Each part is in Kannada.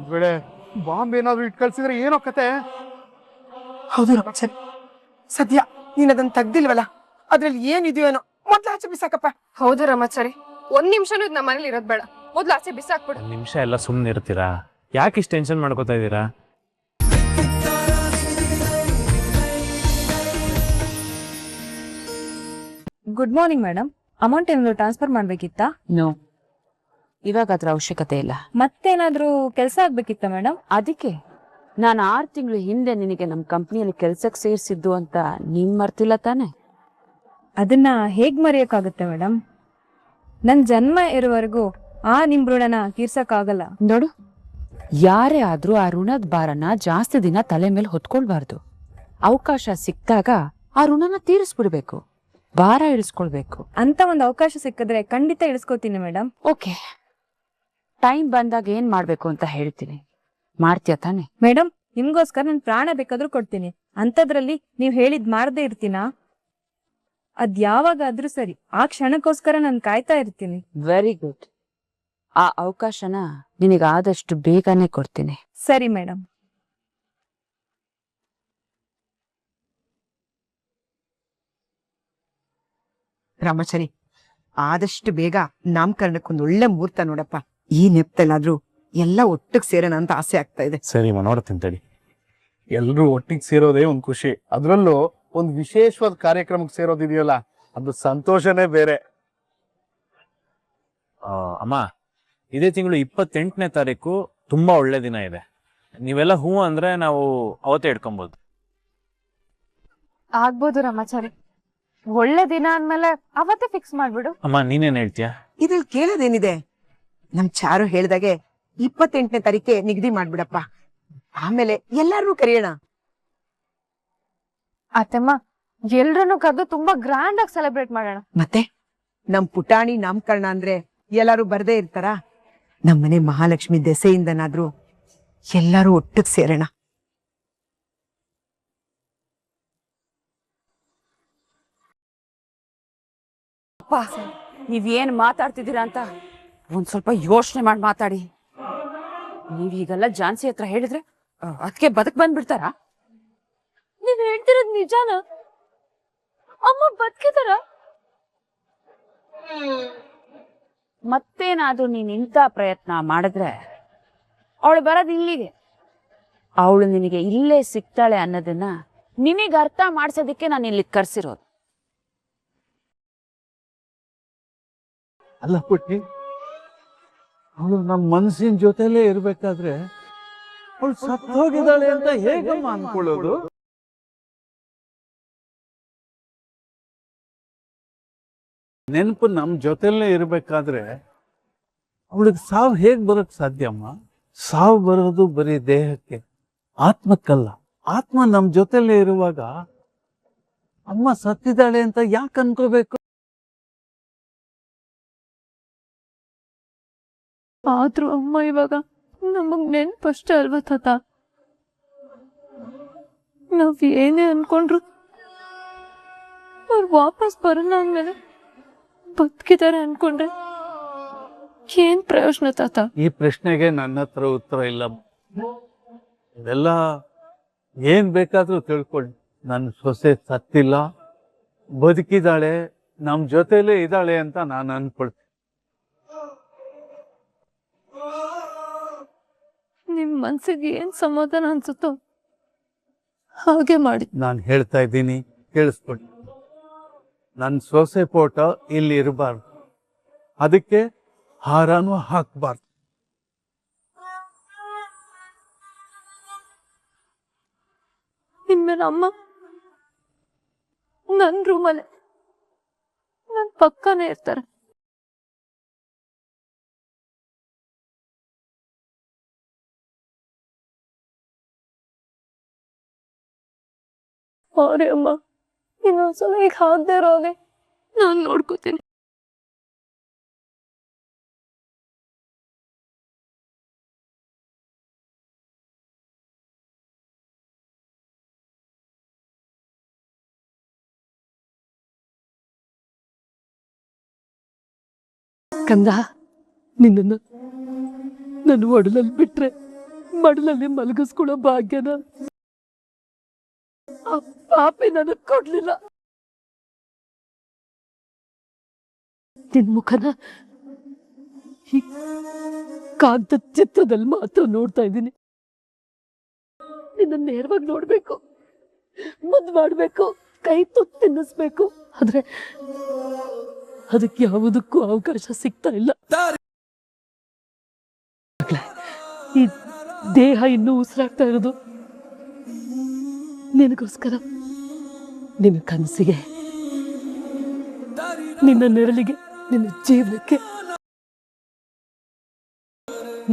ಒಂದ್ ವೇಳೆ ಬಾಂಬ್ ಏನಾದ್ರು ಇಟ್ ಕಳ್ಸಿದ್ರೆ ಏನೋ ಕತೆ. ಹೌದು ರಾಮಾಚಾರಿ, ಸದ್ಯ ನೀನ್ ಅದನ್ನ ತೆಗ್ದಿಲ್ವಲ್ಲ, ಅದ್ರಲ್ಲಿ ಏನಿದೆಯೋ ಏನೋ, ಮೊದ್ಲು ಆಚೆ ಬಿಸಾಕಪ್ಪ. ಹೌದು ರಾಮಾಚಾರಿ, ಒಂದ್ ನಿಮಿಷನೂ ಇದು ನಮ್ಮ ಮನೇಲಿ ಇರೋದ್ ಬೇಡ, ಮೊದ್ಲು ಆಚೆ ಬಿಸಾಕ್ಬಿಡು. ಒಂದ್ ನಿಮಿಷ ಎಲ್ಲ ಸುಮ್ಮನೆ ಇರ್ತೀರಾ? ಯಾಕೆ ಇಷ್ಟು ಟೆನ್ಷನ್ ಮಾಡ್ಕೋತಾ ಇದ್ದೀರಾ? ಗುಡ್ ಮಾರ್ನಿಂಗ್ ಮೇಡಮ್, ಅಮೌಂಟ್ ಏನಾದ್ರು ಟ್ರಾನ್ಸ್ಫರ್ ಮಾಡ್ಬೇಕಿತ್ತಾ? ನೋ, ಇವಾಗ ಅದ್ರ ಅವಶ್ಯಕತೆ ಇಲ್ಲ. ಮತ್ತೇನಾದ್ರೂ ಕೆಲಸ ಆಗ್ಬೇಕಿತ್ತಾ ಮೇಡಮ್? ಅದಕ್ಕೆ ನಾನು 6 ತಿಂಗಳು ಹಿಂದೆ ನಿನಗೆ ನಮ್ಮ ಕಂಪ್ನಿಯಲ್ಲಿ ಕೆಲ್ಸಕ್ಕೆ ಸೇರಿಸಿದ್ದು ಅಂತ ನೀನ್ ಮರ್ತಿಲ್ಲ ತಾನೆ? ಅದನ್ನ ಹೇಗ್ ಮರೆಯೋಕ್ಕಾಗುತ್ತೆ ಮೇಡಮ್? ನನ್ ಜನ್ಮ ಇರುವವರೆಗೂ ಆ ನಿಮ್ ಋಣನ ತೀರ್ಸಕ್ಕಾಗಲ್ಲ. ನೋಡು, ಯಾರೇ ಆದ್ರೂ ಆ ಋಣದ ಭಾರನ ಜಾಸ್ತಿ ದಿನ ತಲೆ ಮೇಲೆ ಹೊತ್ಕೊಳ್ಬಾರ್ದು. ಅವಕಾಶ ಸಿಕ್ತಾಗ ಆ ಋಣನ ತೀರಿಸ್ಬಿಡ್ಬೇಕು, ಭಾರ ಇಳಿಸ್ಕೊಳ್ಬೇಕು. ಅಂತ ಒಂದು ಅವಕಾಶ ಸಿಕ್ಕಿದ್ರೆ ಖಂಡಿತ ಇಳಿಸ್ಕೋತೀನಿ ಮೇಡಮ್. ಓಕೆ, ಟೈಮ್ ಬಂದಾಗ ಏನ್ ಮಾಡ್ಬೇಕು ಅಂತ ಹೇಳ್ತೀನಿ, ಮಾಡ್ತೀಯ ತಾನೆ? ಮೇಡಮ್, ನಿಮ್ಗೋಸ್ಕರ ನನ್ ಪ್ರಾಣ ಬೇಕಾದ್ರೂ ಕೊಡ್ತೀನಿ, ಅಂತದ್ರಲ್ಲಿ ನೀವ್ ಹೇಳಿದ್ ಮಾಡದೇ ಇರ್ತೀನಾ? ಅದ್ ಯಾವಾಗಾದ್ರೂ ಸರಿ, ಆ ಕ್ಷಣಕ್ಕೋಸ್ಕರ ನಾನು ಕಾಯ್ತಾ ಇರ್ತೀನಿ. Very good. ಆ ಅವಕಾಶನ ನಿನಗಾದಷ್ಟು ಬೇಗನೆ ಕೊಡ್ತೀನಿ. ಸರಿ ಮೇಡಮ್. ರಾಮಾಚಾರಿ, ಆದಷ್ಟು ಬೇಗ ನಾಮಕರಣಕ್ಕೊಂದು ಒಳ್ಳೆ ಮುಹೂರ್ತ ನೋಡಪ್ಪ. ಈ ನೆಪ್ತಲ್ಲಾದ್ರೂ ಎಲ್ಲ ಒಟ್ಟಿಗೆ ಸೇರೋಣ ಅಂತ ಆಸೆ ಆಗ್ತಾ ಇದೆ. ಸರಿ ನೋಡ್ತೀನಿ ತಡಿ. ಎಲ್ರೂ ಒಟ್ಟಿಗೆ ಸೇರೋದೇ ಒಂದ್ ಖುಷಿ, ಅದ್ರಲ್ಲೂ ಒಂದ್ ವಿಶೇಷವಾದ ಕಾರ್ಯಕ್ರಮಕ್ಕೆ ಸೇರೋದಿದೆಯಲ್ಲ, ಅದು ಸಂತೋಷನೇ ಬೇರೆ. ಅಮ್ಮ, ಇದೇ ತಿಂಗಳು 28ನೇ ತಾರೀಕು ತುಂಬಾ ಒಳ್ಳೆ ದಿನ ಇದೆ. ನೀವೆಲ್ಲ ಹೂ ಅಂದ್ರೆ ನಾವು ಅವತ್ತೇ ಇಟ್ಕೊಬಹುದು. ಆಗ್ಬೋದು ರಾಮಾಚಾರಿ, ಒಳ್ಳೆ ದಿನ ಅಂದ್ಮೇಲೆ ಅವತ್ತೇ ಫಿಕ್ಸ್ ಮಾಡ್ಬಿಡು. ಅಮ್ಮ, ನೀನೇನ್ ಹೇಳ್ತೀಯ? ಇದ್ರಲ್ಲಿ ಕೇಳೋದೇನಿದೆ? ನಮ್ ಚಾರು ಹೇಳ್ದಾಗೆ 28ನೇ ತಾರೀಕೆ ನಿಗದಿ ಮಾಡ್ಬಿಡಪ್ಪ, ಆಮೇಲೆ ಎಲ್ಲಾರನ್ನೂ ಕರೆಯೋಣ. ಅತ್ತಮ್ಮ, ಎಲ್ರನ್ನೂ ಕರೆದು ತುಂಬಾ ಗ್ರ್ಯಾಂಡ್ ಆಗಿ ಸೆಲೆಬ್ರೇಟ್ ಮಾಡೋಣ. ಮತ್ತೆ ನಮ್ ಪುಟಾಣಿ ನಾಮಕರಣ ಅಂದ್ರೆ ಎಲ್ಲಾರು ಬರ್ದೇ ಇರ್ತಾರ? ನಮ್ಮನೆ ಮಹಾಲಕ್ಷ್ಮಿ ದೆಸೆಯಿಂದನಾದ್ರೂ ಎಲ್ಲಾರು ಒಟ್ಟಿಗೆ ಸೇರೋಣ. ಅಪ್ಪ, ನೀವೇನ್ ಮಾತಾಡ್ತಿದ್ದೀರಾ ಅಂತ ಒಂದ್ ಸ್ವಲ್ಪ ಯೋಚನೆ ಮಾಡಿ ಮಾತಾಡಿ. ನೀವೀಗೆಲ್ಲ ಝಾನ್ಸಿ ಹತ್ರ ಹೇಳಿದ್ರೆ ಅದಕ್ಕೆ ಬದುಕ್ ಬಂದ್ಬಿಡ್ತಾರ? ನೀವ್ ಹೇಳ್ತಿರೋದ್ ನಿಜಾನ? ಅಮ್ಮ ಬದುಕಿದಾರ? ಮತ್ತೇನಾದ್ರೂ ನೀನ್ ಇಂಥ ಪ್ರಯತ್ನ ಮಾಡಿದ್ರೆ ಅವಳು ಬರೋದು ಇಲ್ಲಿಗೆ. ಅವಳು ನಿನಗೆ ಇಲ್ಲೇ ಸಿಗ್ತಾಳೆ ಅನ್ನೋದನ್ನ ನಿನಗೆ ಅರ್ಥ ಮಾಡ್ಸೋದಕ್ಕೆ ನಾನು ಇಲ್ಲಿ ಕರ್ಸಿರೋದು. ಅಲ್ಲ ಪುಟ್ಟಿ, ಅವಳು ನಮ್ಮ ಮನಸ್ಸಿನ ಜೊತೆಲೇ ಇರ್ಬೇಕಾದ್ರೆ ಅವಳು ಸತ್ತೋಗಿದ್ದಾಳೆ ಅಂತ ಹೇಗಮ್ಮ ಅನ್ಕೊಳ್ಳೋದು? ನೆನಪು ನಮ್ ಜೊತೆಲೇ ಇರ್ಬೇಕಾದ್ರೆ ಅವಳಿಗೆ ಸಾವು ಹೇಗ್ ಬರೋಕ್ ಸಾಧ್ಯಮ್ಮ? ಸಾವು ಬರೋದು ಬರೀ ದೇಹಕ್ಕೆ, ಆತ್ಮಕ್ಕಲ್ಲ. ಆತ್ಮ ನಮ್ ಜೊತೆಲೇ ಇರುವಾಗ ಅಮ್ಮ ಸತ್ತಿದ್ದಾಳೆ ಅಂತ ಯಾಕೆ ಅನ್ಕೋಬೇಕು? ಆದ್ರೂ ಅಮ್ಮ ಇವಾಗ ನಮಗ್ ನೆನ್ಪಷ್ಟೇ ಅಲ್ವಾ ತಾತ? ನಾವ್ ಏನೇ ಅನ್ಕೊಂಡ್ರು ಅವ್ರು ವಾಪಸ್ ಬರೋಣ ಅಂದ್ಮೇಲೆ ಬದುಕಿದ್ದಾರೆ ಅನ್ಕೊಂಡ್ರೆ ಏನ್ ಪ್ರಯೋಜನ ತಾತ? ಈ ಪ್ರಶ್ನೆಗೆ ನನ್ನ ಹತ್ರ ಉತ್ತರ ಇಲ್ಲ. ಇದೆಲ್ಲ ಏನ್ ಬೇಕಾದ್ರೂ ತಿಳ್ಕೊಳ್ಳಿ, ನನ್ನ ಸೊಸೆ ಸತ್ತಿಲ್ಲ, ಬದುಕಿದ್ದಾಳೆ, ನಮ್ ಜೊತೆಲೇ ಇದ್ದಾಳೆ ಅಂತ ನಾನು ಅನ್ಕೊಳ್ತೀನಿ. ನಿಮ್ ಮನ್ಸಿಗೆ ಏನ್ ಸಮಾಧಾನ ಅನ್ಸುತ್ತೋ ಹಾಗೆ ಮಾಡಿ. ನಾನು ಹೇಳ್ತಾ ಇದ್ದೀನಿ, ಕೇಳಿಸ್ಕೊಳ್ಳಿ. ನನ್ನ ಸೊಸೆ ಫೋಟೋ ಇಲ್ಲಿ ಇರಬಾರ್ದು, ಅದಕ್ಕೆ ಹಾರನೂ ಹಾಕಬಾರ್ದು. ನಿಮ್ಮೇಲೆ ಅಮ್ಮ ನನ್ ರೂಮಲ್ಲೇ ನನ್ ಪಕ್ಕನೇ ಇರ್ತಾರೆ. ಅವ್ರೆ ಅಮ್ಮ, ಇನ್ನೊಂದ್ಸಲ ಈಗ ಆಗದೆ ಇರೋಗೆ ನಾನ್ ನೋಡ್ಕೋತೀನಿ. ಕಂದ, ನಿನ್ನನ್ನು ನನ್ನ ಒಡಲಲ್ಲಿ ಬಿಟ್ರೆ ಮಡಲಲ್ಲಿ ಮಲಗಿಸ್ಕೊಳ್ಳೋ ಭಾಗ್ಯನ ಆ ಪಾಪಿ ನನಗ್ ಕೊಡ್ಲಿಲ್ಲ. ನಿನ್ ಮುಖನ ಈ ಕಾಗ್ದ ಚಿತ್ರದಲ್ಲಿ ಮಾತ್ರ ನೋಡ್ತಾ ಇದ್ದೀನಿ. ನಿನ್ನ ನೇರವಾಗಿ ನೋಡ್ಬೇಕು, ಮುದ್ದು ಮಾಡ್ಬೇಕು, ಕೈ ತುತ್ತು ತಿನ್ನಿಸ್ಬೇಕು, ಆದ್ರೆ ಅದಕ್ಕೆ ಯಾವುದಕ್ಕೂ ಅವಕಾಶ ಸಿಗ್ತಾ ಇಲ್ಲ. ಈ ದೇಹ ಇನ್ನೂ ಉಸಿರಾಗ್ತಾ ಇರೋದು ನಿನಗೋಸ್ಕರ, ನಿನ್ನ ಕನಸಿಗೆ, ನಿನ್ನ ನೆರಳಿಗೆ, ನಿನ್ನ ಜೀವನಕ್ಕೆ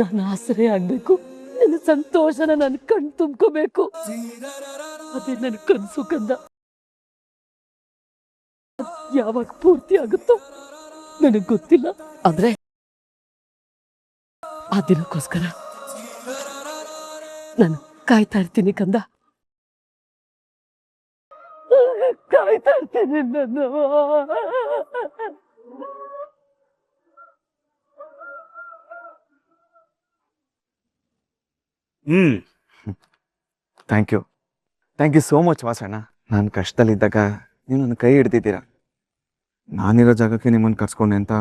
ನಾನು ಆಸರೆ ಆಗ್ಬೇಕು. ನಿನ್ನ ಸಂತೋಷನ ನಾನು ಕಣ್ ತುಂಬ್ಕೋಬೇಕು. ಅದೇ ನನ್ನ ಕನಸು ಕಂದ. ಯಾವಾಗ ಪೂರ್ತಿ ಆಗುತ್ತೋ ನನಗ್ ಗೊತ್ತಿಲ್ಲ, ಆದ್ರೆ ಆ ದಿನಕ್ಕೋಸ್ಕರ ನಾನು ಕಾಯ್ತಾ ಇರ್ತೀನಿ ಕಂದ, ಕಾಯ್ತಾ ಇರ್ತೀನಿ ನಾನು. ಥ್ಯಾಂಕ್ ಯು ಸೋ ಮಚ್ ವಾಸಣ್ಣ. ನಾನು ಕಷ್ಟದಲ್ಲಿದ್ದಾಗ ನೀವು ನನ್ನ ಕೈ ಹಿಡ್ದಿದ್ದೀರಾ. ನಾನಿರೋ ಜಾಗಕ್ಕೆ ನಿಮ್ಮನ್ನು ಕರ್ಸ್ಕೊಂಡೆ ಅಂತ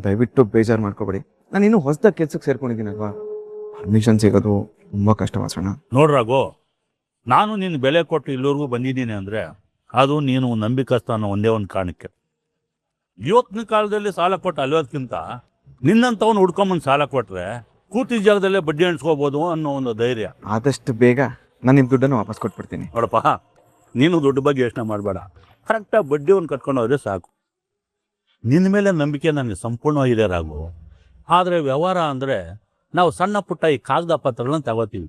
ದಯವಿಟ್ಟು ಬೇಜಾರು ಮಾಡ್ಕೋಬೇಡಿ. ನಾನು ಇನ್ನೂ ಹೊಸದಾಗಿ ಕೆಲ್ಸಕ್ಕೆ ಸೇರ್ಕೊಂಡಿದ್ದೀನಲ್ವಾ, ಪರ್ಮಿಷನ್ ಸಿಗೋದು ತುಂಬ ಕಷ್ಟ ವಾಸಣ್ಣ. ನೋಡ್ರಾಗೋ, ನಾನು ನಿನ್ನ ಬೆಲೆ ಕೊಟ್ಟು ಇಲ್ಲಿವರೆಗೂ ಬಂದಿದ್ದೀನಿ ಅಂದರೆ ಅದು ನೀನು ನಂಬಿಕಸ್ತ ಅನ್ನೋ ಒಂದೇ ಒಂದು ಕಾರಣಕ್ಕೆ. ಇವತ್ತಿನ ಕಾಲದಲ್ಲಿ ಸಾಲ ಕೊಟ್ಟು ಅಲ್ಲೋದ್ಕಿಂತ ನಿನ್ನಂಥವ್ನು ಹುಡ್ಕೊಂಬಂದು ಸಾಲ ಕೊಟ್ಟರೆ ಕೂತಿ ಜಾಗದಲ್ಲೇ ಬಡ್ಡಿ ಎಣಿಸ್ಕೋಬೋದು ಅನ್ನೋ ಒಂದು ಧೈರ್ಯ. ಆದಷ್ಟು ಬೇಗ ನಾನು ನಿಮ್ಮ ದುಡ್ಡನ್ನು ವಾಪಸ್ ಕೊಟ್ಬಿಡ್ತೀನಿ. ನೋಡಪ್ಪ, ನೀನು ದುಡ್ಡು ಬಗ್ಗೆ ಯೋಚನೆ ಮಾಡಬೇಡ, ಕರೆಕ್ಟಾಗಿ ಬಡ್ಡಿ ಒಂದು ಕಟ್ಕೊಂಡು ಹೋದ್ರೆ ಸಾಕು. ನಿನ್ನ ಮೇಲೆ ನಂಬಿಕೆ ನನಗೆ ಸಂಪೂರ್ಣವಾಗಿದೆ ರಾಗು. ಆದರೆ ವ್ಯವಹಾರ ಅಂದರೆ ನಾವು ಸಣ್ಣ ಪುಟ್ಟ ಈ ಕಾಗದ ಪತ್ರಗಳನ್ನ ತಗೋತೀವಿ.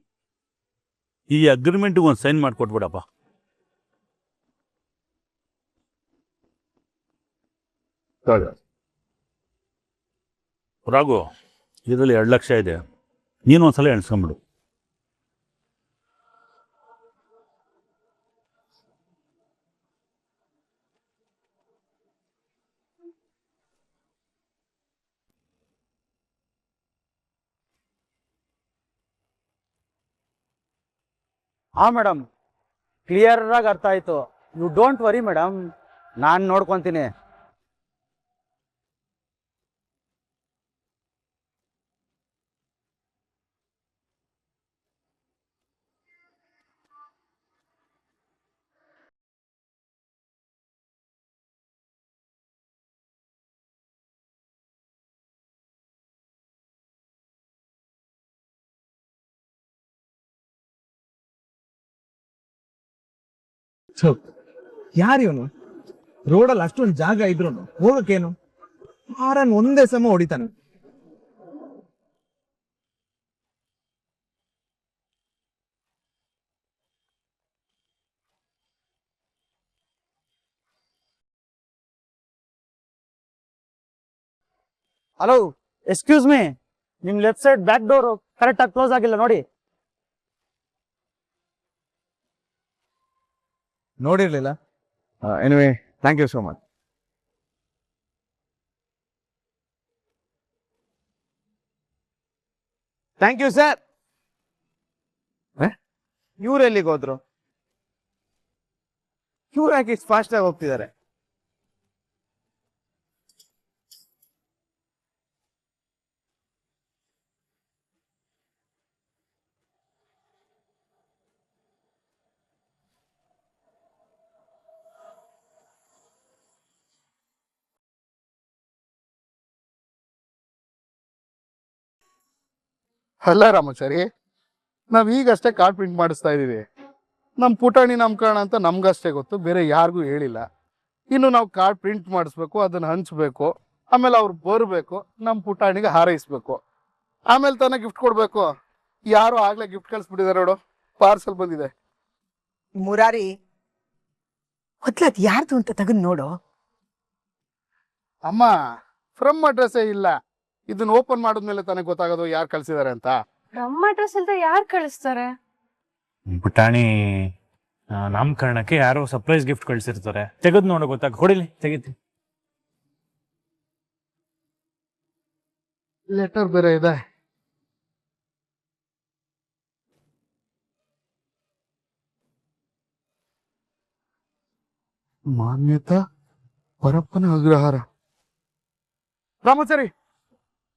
ಈ ಅಗ್ರಿಮೆಂಟಿಗೆ ಒಂದು ಸೈನ್ ಮಾಡಿಕೊಟ್ಬಿಡಪ್ಪ. ರಾಘು, ಇದರಲ್ಲಿ 2 ಲಕ್ಷ ಇದೆ, ನೀನು ಒಂದ್ಸಲ ಎಣಿಸ್ಕೊಂಬಿಡು. ಹಾ ಮೇಡಮ್, ಕ್ಲಿಯರ್ ಆಗಿ ಅರ್ಥ ಆಯ್ತು. ಯು ಡೋಂಟ್ ವರಿ ಮೇಡಮ್, ನಾನು ನೋಡ್ಕೊತೀನಿ. ಯಾರಿವನು ರೋಡಲ್ಲಿ ಅಷ್ಟೊಂದು ಜಾಗ ಇದ್ರು ಹೋಗಕ್ಕೇನು? ಹಾರನ್ ಒಂದೇ ಸಮ ಹೊಡಿತಾನೆ. ಹಲೋ, ಎಕ್ಸ್ಕ್ಯೂಸ್ ಮೀ, ನಿಮ್ left side back door correct ಆಗಿ ಕ್ಲೋಸ್ ಆಗಿಲ್ಲ ನೋಡಿ. ನೋಡಿರ್ಲಿಲ್ಲ. Anyway, thank you so much. Thank you sir. ಇವ್ರು ಎಲ್ಲಿಗೆ ಹೋದ್ರು? ಇವ್ರು ಯಾಕೆ ಇಷ್ಟು ಫಾಸ್ಟ್ ಆಗಿ ಹೋಗ್ತಿದ್ದಾರೆ? ಅಲ್ಲ ರಾಮಾಚಾರಿ, ನಾವ್ ಈಗಷ್ಟೇ ಕಾರ್ಡ್ ಪ್ರಿಂಟ್ ಮಾಡಿಸ್ತಾ ಇದೀವಿ. ನಮ್ ಪುಟಾಣಿ ನಾಮಕರಣ ಅಂತ ನಮ್ಗಷ್ಟೇ ಗೊತ್ತು, ಬೇರೆ ಯಾರಿಗೂ ಹೇಳಿಲ್ಲ. ಇನ್ನು ನಾವು ಕಾರ್ಡ್ ಪ್ರಿಂಟ್ ಮಾಡಿಸ್ಬೇಕು, ಅದನ್ನ ಹಂಚ್ಬೇಕು, ಆಮೇಲೆ ಅವ್ರು ಬರ್ಬೇಕು, ನಮ್ ಪುಟಾಣಿಗೆ ಹಾರೈಸ್ಬೇಕು, ಆಮೇಲೆ ತಾನೇ ಗಿಫ್ಟ್ ಕೊಡ್ಬೇಕು. ಯಾರು ಆಗ್ಲೇ ಗಿಫ್ಟ್ ಕಳ್ಸ್ಬಿಟ್ಟಿದ್ದಾರೆ ನೋಡು, ಪಾರ್ಸಲ್ ಬಂದಿದೆ. ಮುರಾರಿ, ಮೊದ್ಲದ್ ಯಾರ್ದು ಅಂತ ತೆಗೆದು ನೋಡು. ಅಮ್ಮ, ಫ್ರಮ್ ಅಡ್ರೆಸ್ಸೇ ಇಲ್ಲ. ಇದನ್ನ ಓಪನ್ ಮಾಡಿದ್ಮೇಲೆ ತಾನೇ ಗೊತ್ತಾಗೋದು ಯಾರು ಕಳ್ಸಿದಾರೆ ಅಂತ. ನಮ್ಮ ಅಡ್ರೆಸ್ ಇಲ್ದ ಯಾರು ಕಳಿಸ್ತಾರೆ? ಪುಟಾಣಿ ನಾಮಕರಣಕ್ಕೆ ಯಾರೋ ಸರ್ಪ್ರೈಸ್ ಗಿಫ್ಟ್ ಕಳ್ಸಿರ್ತಾರೆ. ತೆಗೆದು ನೋಡೋ ಗೊತ್ತಾಗ, ಹೊಡಿಲಿ, ತೆಗಿತೀನಿ. ಲೆಟರ್ ಬೇರೆ ಇದೆ. ಮಾನ್ಯತಾ ಪರಪ್ಪನ ಅಗ್ರಹಾರ. ರಾಮಾಚಾರಿ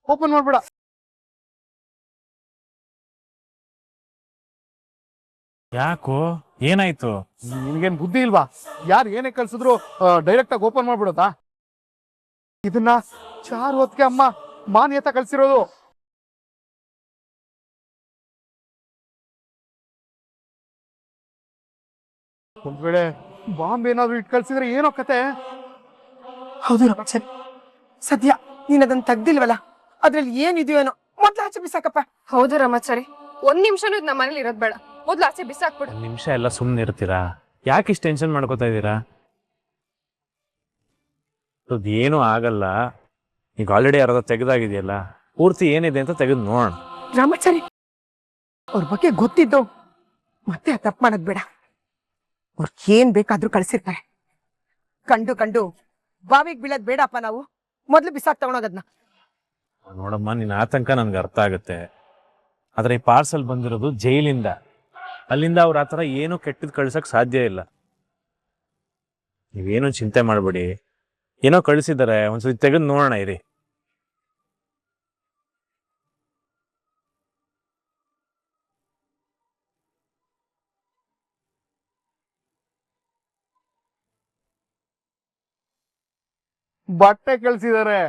ಓಪನ್ ಮಾಡ್ಬೇಡ. ಯಾಕೋ ಏನಾಯ್ತು? ನಿನ್ಗೇನ್ ಬುದ್ಧಿ ಇಲ್ವಾ? ಯಾರು ಏನೇ ಕಳ್ಸಿದ್ರು ಡೈರೆಕ್ಟ್ ಆಗಿ ಓಪನ್ ಮಾಡ್ಬಿಡೋದಾ? ಇದನ್ನ ಚಾರ್ ಹೊತ್ತಿಗೆ ಅಮ್ಮ ಮಾನ್ಯತಾ ಕಳ್ಸಿರೋದು. ಒಂದ್ ವೇಳೆ ಬಾಂಬ್ ಏನಾದ್ರು ಇಟ್ ಕಳ್ಸಿದ್ರೆ ಏನೋ ಕತೆ. ಹೌದು ರಾಮಾಚಾರಿ, ಸದ್ಯ ನೀನ್ ಅದನ್ನ ತೆಗ್ದಿಲ್ವಲ್ಲ, ಅದ್ರಲ್ಲಿ ಏನಿದೆಯೋ ಏನೋ ಮೊದ್ಲು ಆಚೆ ಬಿಸಾಕಪ್ಪ. ಹೌದು ರಾಮಾಚಾರಿ, ಒಂದ್ ನಿಮಿಷನೂ ಇದು ನಮ್ಮ ಮನೇಲಿ ಇರೋದ್ ಬೇಡ, ಮೊದ್ಲು ಆಚೆ ಬಿಸಾಕ್ಬಿಡು. ಒಂದ್ ನಿಮಿಷ ಎಲ್ಲ ಸುಮ್ಮನೆ ಇರ್ತೀರಾ? ಯಾಕೆ ಇಷ್ಟು ಟೆನ್ಷನ್ ಮಾಡ್ಕೋತಾ ಇದ್ದೀರಾ? ಏನೂ ಆಗಲ್ಲ. ಈಗ ಆಲ್ರೆಡಿ ಯಾರಾದ್ರೂ ತೆಗೆದಾಗಿದೆಯಲ್ಲ, ಪೂರ್ತಿ ಏನಿದೆ ಅಂತ ತೆಗೆದು ನೋಡೋಣ. ರಾಮಾಚಾರಿ, ಅವ್ರ ಬಗ್ಗೆ ಗೊತ್ತಿದ್ದು ಮತ್ತೆ ಆ ತಪ್ಪು ಮಾಡೋದ್ ಬೇಡ. ಅವ್ರು ಏನ್ ಬೇಕಾದ್ರೂ ಕಳ್ಸಿರ್ತಾರೆ. ಕಂಡು ಕಂಡು ಬಾವಿಗೆ ಬೀಳೋದ್ ಬೇಡಪ್ಪ. ನಾವು ಮೊದ್ಲು ಬಿಸಾಕ್ ತಗೊಂಡೋಗದ್ನ. ನೋಡಮ್ಮ, ನಿನ್ನ ಆತಂಕ ನನ್ಗೆ ಅರ್ಥ ಆಗುತ್ತೆ. ಆದ್ರೆ ಈ ಪಾರ್ಸಲ್ ಬಂದಿರೋದು ಜೈಲಿಂದ. ಅಲ್ಲಿಂದ ಅವ್ರ ಆತರ ಏನೂ ಕೆಟ್ಟದ್ ಕಳ್ಸಕ್ ಸಾಧ್ಯ ಇಲ್ಲ. ನೀವೇನು ಚಿಂತೆ ಮಾಡ್ಬೇಡಿ. ಏನೋ ಕಳಿಸಿದ್ದಾರೆ, ಒಂದ್ಸತಿ ತೆಗೆದು ನೋಡೋಣ ಇರಿ. ಬಟ್ಟೆ ಕಳ್ಸಿದಾರೆ.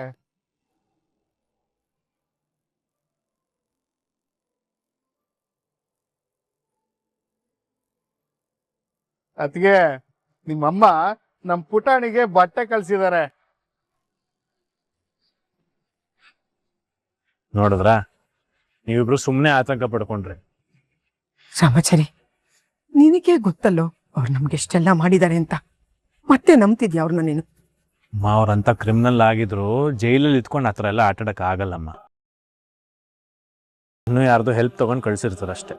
ಅದ್ಗೆ ನಿಮ್ಮಮ್ಮ ನಮ್ ಪುಟಾಣಿಗೆ ಬಟ್ಟೆ ಕಳ್ಸಿದಾರೆ. ನೋಡಿದ್ರಾ, ನೀವಿಬ್ರು ಸುಮ್ಮನೆ ಆತಂಕ ಪಡ್ಕೊಂಡ್ರಿ. ರಾಮಾಚಾರಿ, ನಿನಗೆ ಗೊತ್ತಲ್ಲೋ ಅವ್ರು ನಮ್ಗೆ ಎಷ್ಟೆಲ್ಲ ಮಾಡಿದ್ದಾರೆ ಅಂತ. ಮತ್ತೆ ನಂಬ್ತಿದ್ಯಾ ಅವ್ರನ್ನ ನೀನು? ಅವ್ರಂತ ಕ್ರಿಮಿನಲ್ ಆಗಿದ್ರು ಜೈಲಲ್ಲಿ ಇದ್ಕೊಂಡು ಆತರ ಎಲ್ಲ ಆಟಾಡಕ್ ಆಗಲ್ಲಮ್ಮ. ಇನ್ನೂ ಯಾರ್ದು ಹೆಲ್ಪ್ ತಗೊಂಡ್ ಕಳ್ಸಿರ್ತಾರಷ್ಟೇ.